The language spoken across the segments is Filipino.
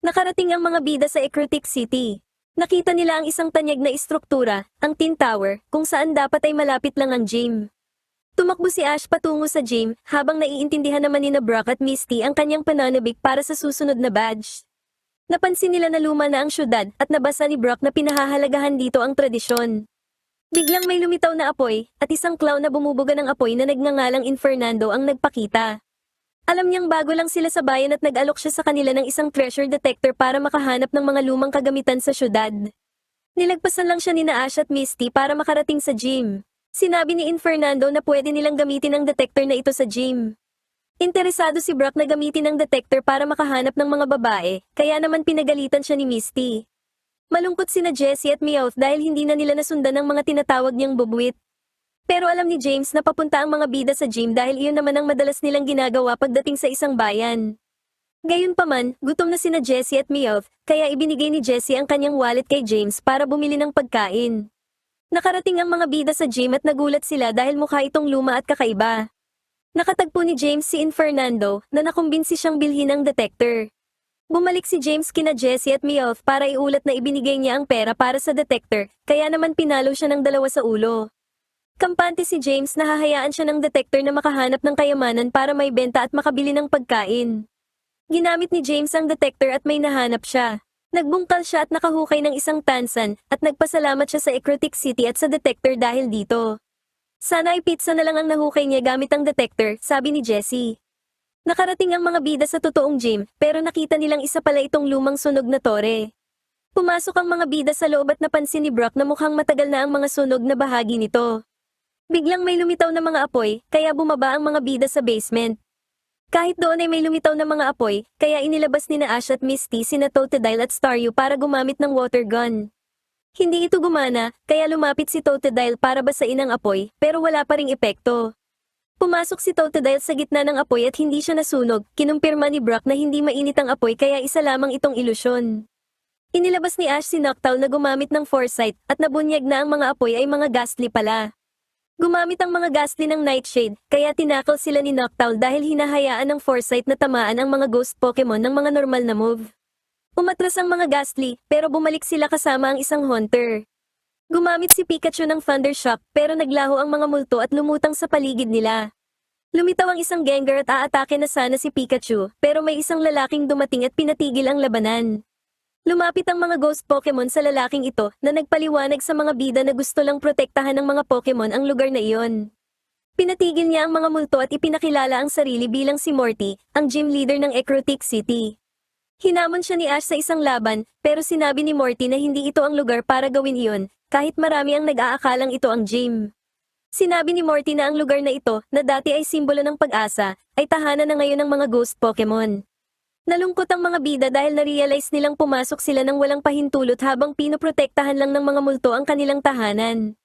Nakarating ang mga bida sa Ecruteak City. Nakita nila ang isang tanyag na istruktura, ang Tin Tower, kung saan dapat ay malapit lang ang gym. Tumakbo si Ash patungo sa gym, habang naiintindihan naman ni Brock at Misty ang kanyang pananabik para sa susunod na badge. Napansin nila na luma na ang syudad at nabasa ni Brock na pinahahalagahan dito ang tradisyon. Biglang may lumitaw na apoy, at isang clown na bumubuga ng apoy na nagngangalang Infernando ang nagpakita. Alam niyang bago lang sila sa bayan at nag-alok siya sa kanila ng isang treasure detector para makahanap ng mga lumang kagamitan sa syudad. Nilagpasan lang siya ni Ash at Misty para makarating sa gym. Sinabi ni Infernando na pwede nilang gamitin ang detector na ito sa gym. Interesado si Brock na gamitin ang detector para makahanap ng mga babae, kaya naman pinagalitan siya ni Misty. Malungkot sina Jessie at Meowth dahil hindi na nila nasundan ang mga tinatawag niyang bubwit. Pero alam ni James na papunta ang mga bida sa gym dahil iyon naman ang madalas nilang ginagawa pagdating sa isang bayan. Gayunpaman, gutom na sina Jessie at Meowth, kaya ibinigay ni Jessie ang kanyang wallet kay James para bumili ng pagkain. Nakarating ang mga bida sa gym at nagulat sila dahil mukha itong luma at kakaiba. Nakatagpo ni James si Infernando na nakumbinsi siyang bilhin ang detector. Bumalik si James kina Jessie at Meowth para iulat na ibinigay niya ang pera para sa detector, kaya naman pinalo siya ng dalawa sa ulo. Kampante si James na hahayaan siya ng detector na makahanap ng kayamanan para may benta at makabili ng pagkain. Ginamit ni James ang detector at may nahanap siya. Nagbungkal siya at nakahukay ng isang tansan, at nagpasalamat siya sa Ecruteak City at sa detector dahil dito. Sana ay pizza na lang ang nahukay niya gamit ang detector, sabi ni Jessie. Nakarating ang mga bida sa totoong gym, pero nakita nilang isa pala itong lumang sunog na tore. Pumasok ang mga bida sa loob at napansin ni Brock na mukhang matagal na ang mga sunog na bahagi nito. Biglang may lumitaw na mga apoy, kaya bumaba ang mga bida sa basement. Kahit doon ay may lumitaw na mga apoy, kaya inilabas ni Ash at Misty sina Totodile at Staryu para gumamit ng water gun. Hindi ito gumana, kaya lumapit si Totodile para basain ang apoy, pero wala pa ring epekto. Pumasok si Totodile sa gitna ng apoy at hindi siya nasunog, kinumpirma ni Brock na hindi mainit ang apoy kaya isa lamang itong ilusyon. Inilabas ni Ash si Noctowl na gumamit ng foresight at nabunyag na ang mga apoy ay mga ghastly pala. Gumamit ang mga ghastly ng Nightshade, kaya tinakal sila ni Noctowl dahil hinahayaan ng foresight na tamaan ang mga ghost Pokemon ng mga normal na move. Umatras ang mga ghastly, pero bumalik sila kasama ang isang hunter. Gumamit si Pikachu ng Thunder Shock, pero naglaho ang mga multo at lumutang sa paligid nila. Lumitaw ang isang Gengar at aatake na sana si Pikachu, pero may isang lalaking dumating at pinatigil ang labanan. Lumapit ang mga ghost Pokemon sa lalaking ito na nagpaliwanag sa mga bida na gusto lang protektahan ng mga Pokemon ang lugar na iyon. Pinatigil niya ang mga multo at ipinakilala ang sarili bilang si Morty, ang gym leader ng Ecruteak City. Hinamon siya ni Ash sa isang laban, pero sinabi ni Morty na hindi ito ang lugar para gawin iyon, kahit marami ang nag-aakalang ito ang gym. Sinabi ni Morty na ang lugar na ito, na dati ay simbolo ng pag-asa, ay tahanan na ngayon ng mga ghost Pokemon. Nalungkot ang mga bida dahil na-realize nilang pumasok sila ng walang pahintulot habang pinoprotektahan lang ng mga multo ang kanilang tahanan.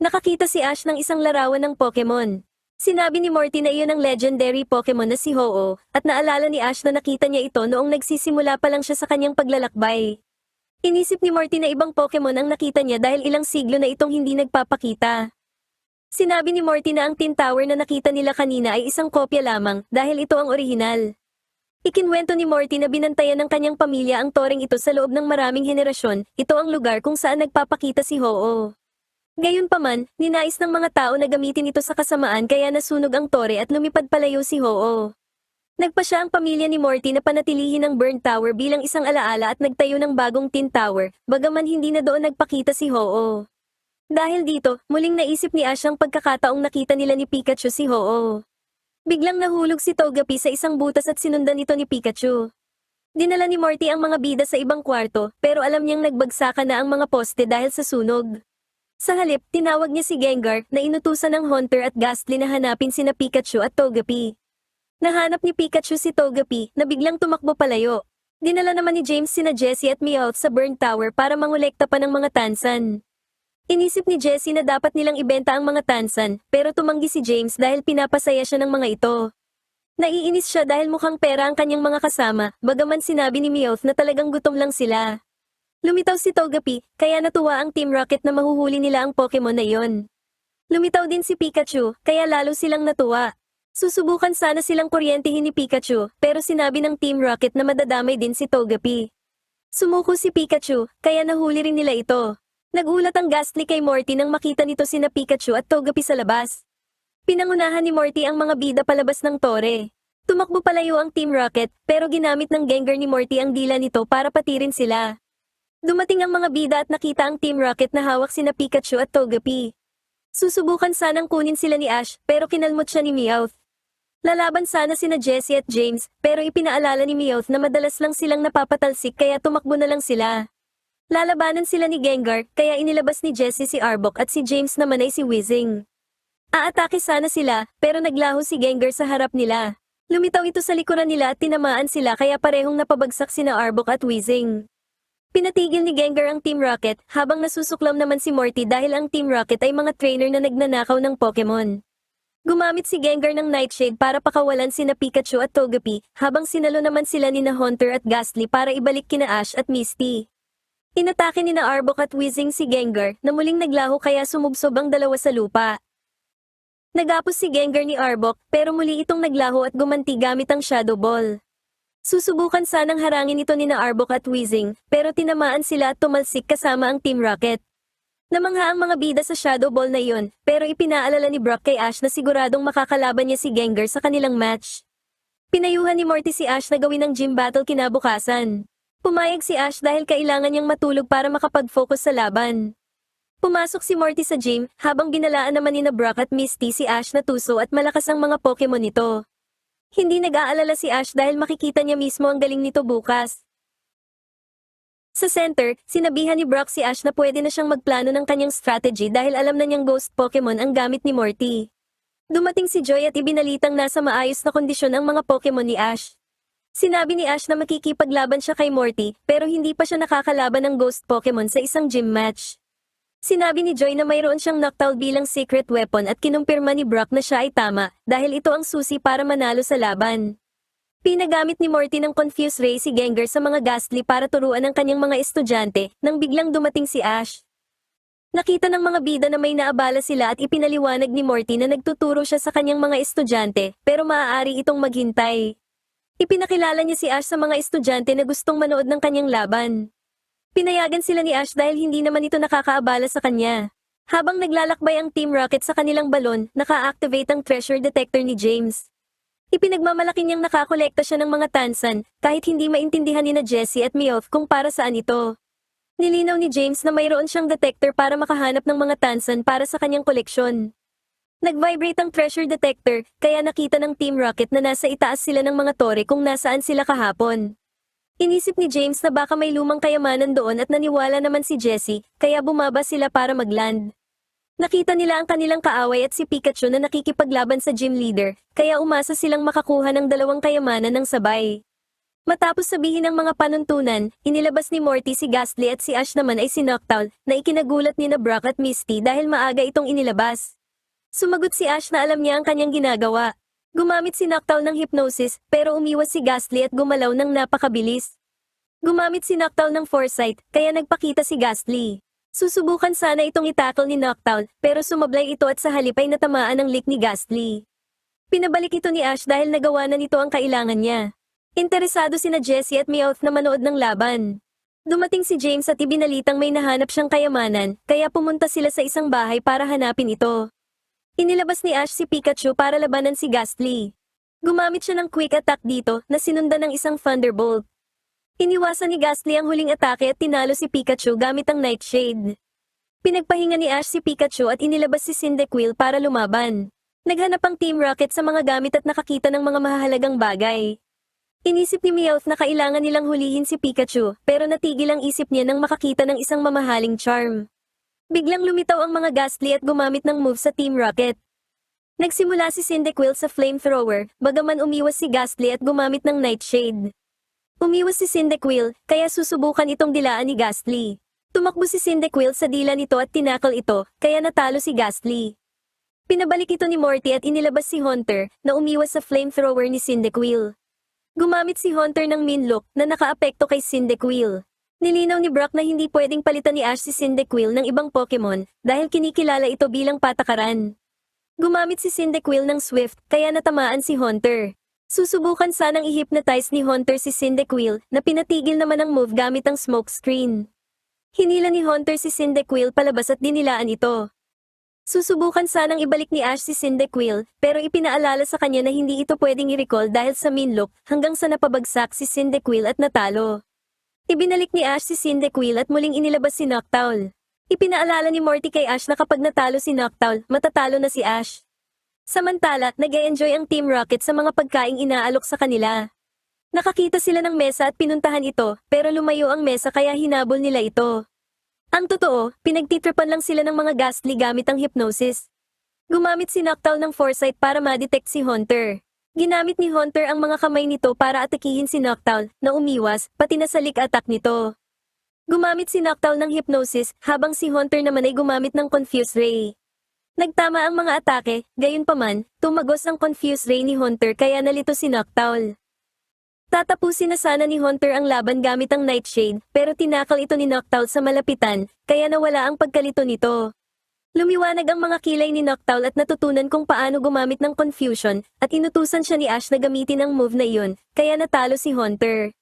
Nakakita si Ash ng isang larawan ng Pokemon. Sinabi ni Morty na iyon ang legendary Pokemon na si Ho-Oh, at naalala ni Ash na nakita niya ito noong nagsisimula pa lang siya sa kanyang paglalakbay. Inisip ni Morty na ibang Pokemon ang nakita niya dahil ilang siglo na itong hindi nagpapakita. Sinabi ni Morty na ang Tin Tower na nakita nila kanina ay isang kopya lamang dahil ito ang orihinal. Ikinwento ni Morty na binantayan ng kanyang pamilya ang toreng ito sa loob ng maraming henerasyon, ito ang lugar kung saan nagpapakita si Ho-Oh. Gayunpaman, ninais ng mga tao na gamitin ito sa kasamaan kaya nasunog ang tore at lumipad palayo si Ho-Oh. Nagpasya ang pamilya ni Morty na panatilihin ang Burn Tower bilang isang alaala at nagtayo ng bagong Tin Tower, bagaman hindi na doon nagpakita si Ho-Oh. Dahil dito, muling naisip ni Ash ang pagkakataong nakita nila ni Pikachu si Ho-Oh. Biglang nahulog si Togepi sa isang butas at sinundan ito ni Pikachu. Dinala ni Morty ang mga bida sa ibang kwarto, pero alam niyang nagbagsakan na ang mga poste dahil sa sunog. Sa halip, tinawag niya si Gengar na inutusan ng Hunter at Ghastly na hanapin sina Pikachu at Togepi. Nahanap ni Pikachu si Togepi na biglang tumakbo palayo. Dinala naman ni James sina Jessie at Meowth sa Burn Tower para mangolekta pa ng mga tansan. Inisip ni Jessie na dapat nilang ibenta ang mga tansan, pero tumanggi si James dahil pinapasaya siya ng mga ito. Naiinis siya dahil mukhang pera ang kanyang mga kasama, bagaman sinabi ni Meowth na talagang gutom lang sila. Lumitaw si Togepi, kaya natuwa ang Team Rocket na mahuhuli nila ang Pokemon na iyon. Lumitaw din si Pikachu, kaya lalo silang natuwa. Susubukan sana silang kuryentehin ni Pikachu, pero sinabi ng Team Rocket na madadamay din si Togepi. Sumuko si Pikachu, kaya nahuli rin nila ito. Nagulat ang Ghastly kay Morty nang makita nito sina Pikachu at Togepi sa labas. Pinangunahan ni Morty ang mga bida palabas ng tore. Tumakbo palayo ang Team Rocket, pero ginamit ng Gengar ni Morty ang dila nito para patirin sila. Dumating ang mga bida at nakita ang Team Rocket na hawak sina Pikachu at Togepi. Susubukan sanang kunin sila ni Ash, pero kinalmot siya ni Meowth. Lalaban sana sina Jessie at James, pero ipinaalala ni Meowth na madalas lang silang napapatalsik kaya tumakbo na lang sila. Lalabanan sila ni Gengar, kaya inilabas ni Jessie si Arbok at si James naman ay si Weezing. Aatake sana sila, pero naglaho si Gengar sa harap nila. Lumitaw ito sa likuran nila at tinamaan sila kaya parehong napabagsak sina Arbok at Weezing. Pinatigil ni Gengar ang Team Rocket, habang nasusuklam naman si Morty dahil ang Team Rocket ay mga trainer na nagnanakaw ng Pokemon. Gumamit si Gengar ng Nightshade para pakawalan sina Pikachu at Togepi, habang sinalo naman sila ni Haunter at Ghastly para ibalik kina Ash at Misty. Inatake ni Arbok at Weezing si Gengar na muling naglaho kaya sumubsob ang dalawa sa lupa. Nagapos si Gengar ni Arbok pero muli itong naglaho at gumanti gamit ang Shadow Ball. Susubukan sanang harangin ito ni Arbok at Weezing pero tinamaan sila at tumalsik kasama ang Team Rocket. Namangha ang mga bida sa Shadow Ball na iyon pero ipinaalala ni Brock kay Ash na siguradong makakalaban niya si Gengar sa kanilang match. Pinayuhan ni Morty si Ash na gawin ang gym battle kinabukasan. Pumayag si Ash dahil kailangan niyang matulog para makapag-focus sa laban. Pumasok si Morty sa gym, habang ginalaan naman ni Brock at Misty si Ash na tuso at malakas ang mga Pokemon nito. Hindi nag-aalala si Ash dahil makikita niya mismo ang galing nito bukas. Sa center, sinabihan ni Brock si Ash na pwede na siyang magplano ng kanyang strategy dahil alam na niyang Ghost Pokemon ang gamit ni Morty. Dumating si Joy at ibinalitang nasa maayos na kondisyon ang mga Pokemon ni Ash. Sinabi ni Ash na makikipaglaban siya kay Morty pero hindi pa siya nakakalaban ng Ghost Pokemon sa isang gym match. Sinabi ni Joy na mayroon siyang Noctowl bilang secret weapon at kinumpirma ni Brock na siya ay tama dahil ito ang susi para manalo sa laban. Pinagamit ni Morty ng Confuse Ray si Gengar sa mga Ghastly para turuan ang kanyang mga estudyante nang biglang dumating si Ash. Nakita ng mga bida na may naabala sila at ipinaliwanag ni Morty na nagtuturo siya sa kanyang mga estudyante pero maaari itong maghintay. Ipinakilala niya si Ash sa mga estudyante na gustong manood ng kanyang laban. Pinayagan sila ni Ash dahil hindi naman ito nakakaabala sa kanya. Habang naglalakbay ang Team Rocket sa kanilang balon, naka-activate ang treasure detector ni James. Ipinagmamalaki niyang nakakolekta siya ng mga tansan, kahit hindi maintindihan ni Jessie at Meowth kung para saan ito. Nilinaw ni James na mayroon siyang detector para makahanap ng mga tansan para sa kanyang koleksyon. Nag-vibrate ang treasure detector, kaya nakita ng Team Rocket na nasa itaas sila ng mga tore kung nasaan sila kahapon. Inisip ni James na baka may lumang kayamanan doon at naniwala naman si Jessie, kaya bumaba sila para mag-land. Nakita nila ang kanilang kaaway at si Pikachu na nakikipaglaban sa gym leader, kaya umasa silang makakuha ng dalawang kayamanan ng sabay. Matapos sabihin ang mga panuntunan, inilabas ni Morty si Ghastly at si Ash naman ay si Noctowl na ikinagulat ni Brock at Misty dahil maaga itong inilabas. Sumagot si Ash na alam niya ang kanyang ginagawa. Gumamit si Noctowl ng hypnosis pero umiwas si Ghastly at gumalaw ng napakabilis. Gumamit si Noctowl ng foresight kaya nagpakita si Ghastly. Susubukan sana itong itakol ni Noctowl pero sumablay ito at sa halip ay natamaan ng lick ni Ghastly. Pinabalik ito ni Ash dahil nagawa na nito ang kailangan niya. Interesado sina Jessie at Meowth na manood ng laban. Dumating si James at ibinalitang may nahanap siyang kayamanan kaya pumunta sila sa isang bahay para hanapin ito. Inilabas ni Ash si Pikachu para labanan si Ghastly. Gumamit siya ng quick attack dito na sinundan ng isang Thunderbolt. Iniwasan ni Ghastly ang huling atake at tinalo si Pikachu gamit ang Nightshade. Pinagpahinga ni Ash si Pikachu at inilabas si Cyndaquil para lumaban. Naghanap ang Team Rocket sa mga gamit at nakakita ng mga mahahalagang bagay. Inisip ni Meowth na kailangan nilang hulihin si Pikachu pero natigil ang isip niya nang makakita ng isang mamahaling charm. Biglang lumitaw ang mga Ghastly at gumamit ng move sa Team Rocket. Nagsimula si Cyndaquil sa flamethrower, bagaman umiwas si Ghastly at gumamit ng Nightshade. Umiwas si Cyndaquil, kaya susubukan itong dilaan ni Ghastly. Tumakbo si Cyndaquil sa dila nito at tinakal ito, kaya natalo si Ghastly. Pinabalik ito ni Morty at inilabas si Haunter, na umiwas sa flamethrower ni Cyndaquil. Gumamit si Haunter ng Minlock na nakaapekto kay Cyndaquil. Nilinaw ni Brock na hindi pwedeng palitan ni Ash si Cyndaquil ng ibang Pokemon dahil kinikilala ito bilang patakaran. Gumamit si Cyndaquil ng Swift kaya natamaan si Haunter. Susubukan sanang i-hypnotize ni Hunter si Cyndaquil na pinatigil naman ang move gamit ang smoke screen. Hinila ni Hunter si Cyndaquil palabas at dinilaan ito. Susubukan sanang ibalik ni Ash si Cyndaquil, pero ipinaalala sa kanya na hindi ito pwedeng i-recall dahil sa Minlock hanggang sa napabagsak si Cyndaquil at natalo. Ibinalik ni Ash si Cyndaquil at muling inilabas si Noctowl. Ipinaalala ni Morty kay Ash na kapag natalo si Noctowl, matatalo na si Ash. Samantala, nag-e-enjoy ang Team Rocket sa mga pagkaing inaalok sa kanila. Nakakita sila ng mesa at pinuntahan ito, pero lumayo ang mesa kaya hinabol nila ito. Ang totoo, pinagtitripan lang sila ng mga Ghastly gamit ang hypnosis. Gumamit si Noctowl ng foresight para ma-detect si Hunter. Ginamit ni Hunter ang mga kamay nito para atakihin si Noctowl, na umiwas, pati na sa lick attack nito. Gumamit si Noctowl ng hypnosis, habang si Hunter naman ay gumamit ng Confuse Ray. Nagtama ang mga atake, gayunpaman, tumagos ang Confuse Ray ni Hunter kaya nalito si Noctowl. Tatapusin na sana ni Hunter ang laban gamit ang Nightshade, pero tinakal ito ni Noctowl sa malapitan, kaya nawala ang pagkalito nito. Lumiwanag ang mga kilay ni Noctowl at natutunan kung paano gumamit ng confusion, at inutusan siya ni Ash na gamitin ang move na iyon, kaya natalo si Hunter.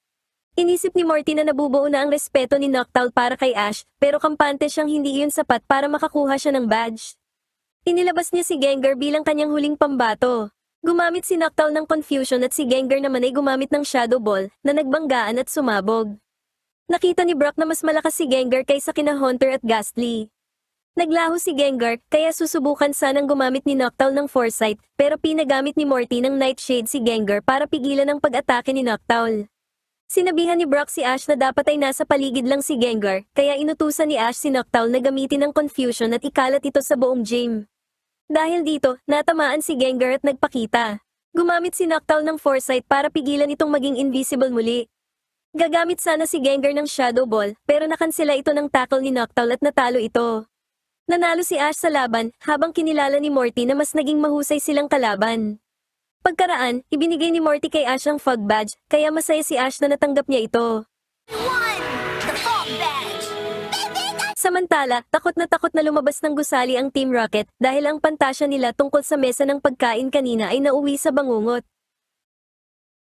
Inisip ni Morty na nabubuo na ang respeto ni Noctowl para kay Ash, pero kampante siyang hindi iyon sapat para makakuha siya ng badge. Inilabas niya si Gengar bilang kanyang huling pambato. Gumamit si Noctowl ng confusion at si Gengar naman ay gumamit ng Shadow Ball na nagbanggaan at sumabog. Nakita ni Brock na mas malakas si Gengar kaysa kina Hunter at Ghastly. Naglaho si Gengar kaya susubukan sanang gumamit ni Noctowl ng foresight pero pinagamit ni Morty ng Nightshade si Gengar para pigilan ang pag-atake ni Noctowl. Sinabihan ni Brock si Ash na dapat ay nasa paligid lang si Gengar kaya inutusan ni Ash si Noctowl na gamitin ang confusion at ikalat ito sa buong gym. Dahil dito, natamaan si Gengar at nagpakita. Gumamit si Noctowl ng foresight para pigilan itong maging invisible muli. Gagamit sana si Gengar ng Shadow Ball, pero nakansela ito ng tackle ni Noctowl at natalo ito. Nanalo si Ash sa laban, habang kinilala ni Morty na mas naging mahusay silang kalaban. Pagkaraan, ibinigay ni Morty kay Ash ang Fog Badge, kaya masaya si Ash na natanggap niya ito. The Fog Badge! Samantala, takot na lumabas ng gusali ang Team Rocket dahil ang pantasya nila tungkol sa mesa ng pagkain kanina ay nauwi sa bangungot.